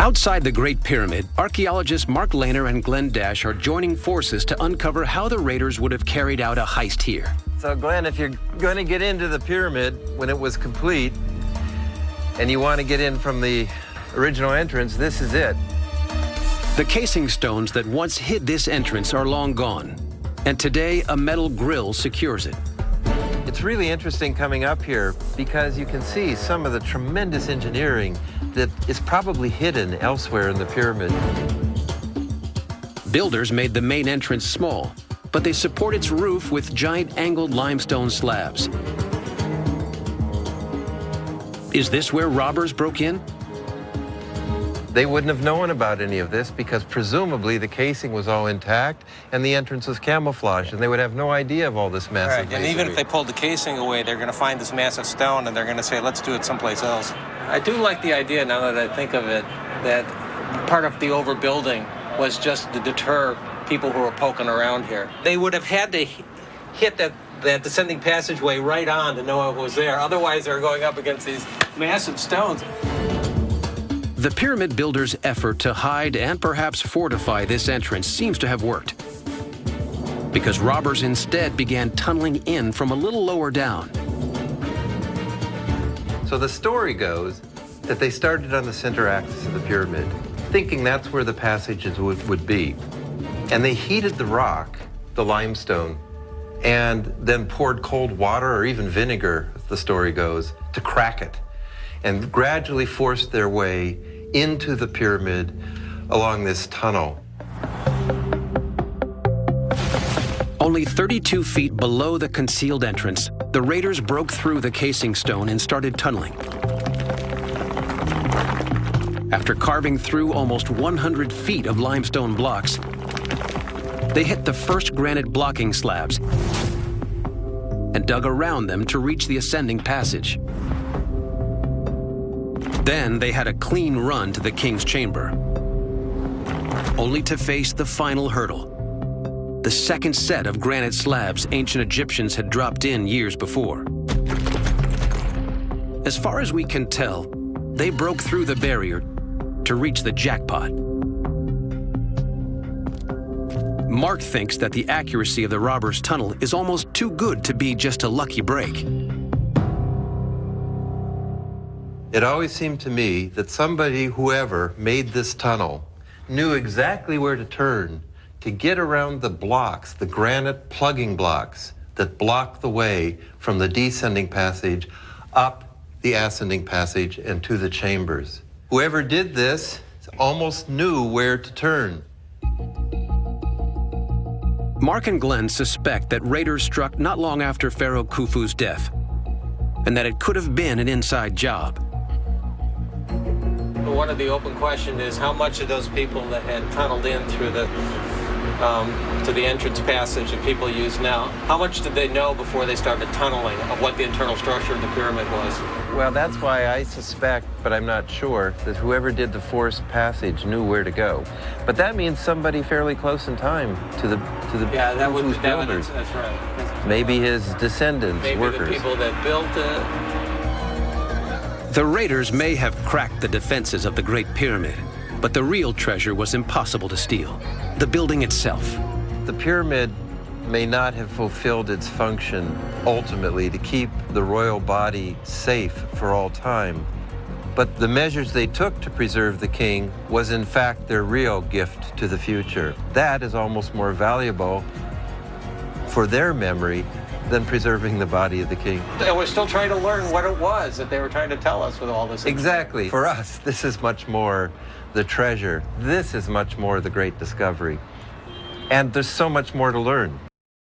Outside the Great Pyramid, archaeologists Mark Lehner and Glenn Dash are joining forces to uncover how the raiders would have carried out a heist here. So Glenn, if you're going to get into the pyramid when it was complete, and you want to get in from the original entrance, this is it. The casing stones that once hid this entrance are long gone, and today a metal grill secures it. It's really interesting coming up here because you can see some of the tremendous engineering that is probably hidden elsewhere in the pyramid. Builders made the main entrance small, but they support its roof with giant angled limestone slabs. Is this where robbers broke in? They wouldn't have known about any of this because presumably the casing was all intact and the entrance was camouflaged, and they would have no idea of all this massive Right, and even if they pulled the casing away, they're going to find this massive stone and they're going to say, let's do it someplace else. I do like the idea, now that I think of it, that part of the overbuilding was just to deter people who were poking around here. They would have had to hit that descending passageway right on to know it was there. Otherwise, they're going up against these massive stones. The pyramid builders' effort to hide and perhaps fortify this entrance seems to have worked, because robbers instead began tunneling in from a little lower down. So the story goes that they started on the center axis of the pyramid, thinking that's where the passages would be. And they heated the rock, the limestone, and then poured cold water or even vinegar, the story goes, to crack it, and gradually forced their way into the pyramid along this tunnel. Only 32 feet below the concealed entrance, the raiders broke through the casing stone and started tunneling. After carving through almost 100 feet of limestone blocks, they hit the first granite blocking slabs and dug around them to reach the ascending passage. Then they had a clean run to the king's chamber, only to face the final hurdle, the second set of granite slabs ancient Egyptians had dropped in years before. As far as we can tell, they broke through the barrier to reach the jackpot. Mark thinks that the accuracy of the robbers' tunnel is almost too good to be just a lucky break. It always seemed to me that somebody, whoever made this tunnel, knew exactly where to turn to get around the blocks, the granite plugging blocks that block the way from the descending passage up the ascending passage and to the chambers. Whoever did this almost knew where to turn. Mark and Glenn suspect that raiders struck not long after Pharaoh Khufu's death, and that it could have been an inside job. One of the open questions is how much of those people that had tunneled in through the to the entrance passage that people use now, how much did they know before they started tunneling of what the internal structure of the pyramid was? Well, that's why I suspect, but I'm not sure, that whoever did the forced passage knew where to go. But that means somebody fairly close in time to the yeah, that would be builders. That's right. Maybe his descendants, maybe workers. The people that built it. The raiders may have cracked the defenses of the Great Pyramid, but the real treasure was impossible to steal: the building itself. The pyramid may not have fulfilled its function ultimately to keep the royal body safe for all time, but the measures they took to preserve the king was in fact their real gift to the future. That is almost more valuable for their memory than preserving the body of the king. And we're still trying to learn what it was that they were trying to tell us with all this. Exactly. For us, this is much more the treasure. This is much more the great discovery. And there's so much more to learn.